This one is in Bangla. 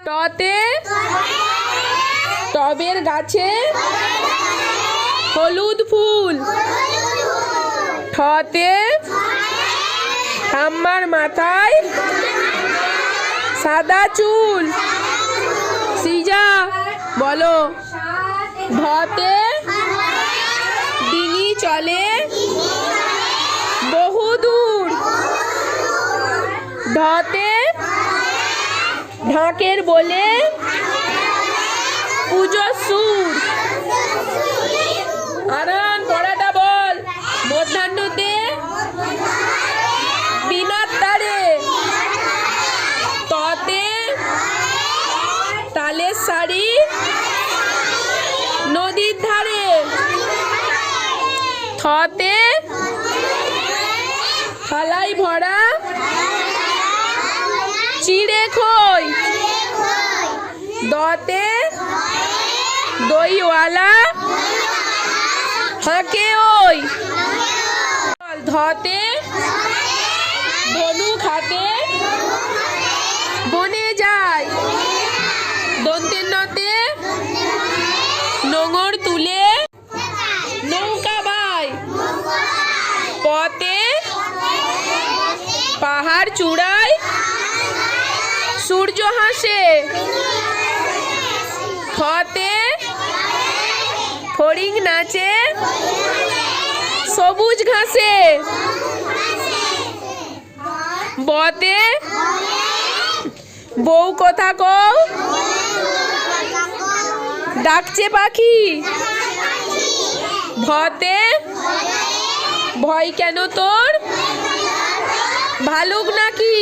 টতে টবের গাছে হলুদ ফুল। ঠতে ঠাম্মার মাথায় সাদা চুল। সিজা বলো। ধতে ডিঙি চলে বহুদূর। ঢতে ঢাকের বলে পুজোর সুর। আরান পড়াটা বল। মধ্যাহ্নতে বিনার তারে। ততে তালের শাড়ি নদীর ধারে। থতে থালাই ভরা চিড়ে খই। দতে দইওয়ালা হাঁকে ওই। ধতে ধনুক হাতে বনে যায়। দন্তের নতে নোঙর তুলে নৌকা বায়। পথে পাহাড় চূড়ায় সূর্য হাসে। খতে ফড়িং নাচে সবুজ ঘাসে। বতে বউ কথা কও ডাকছে পাখি। ভতে ভয় কেন তোর ভালুক নাকি।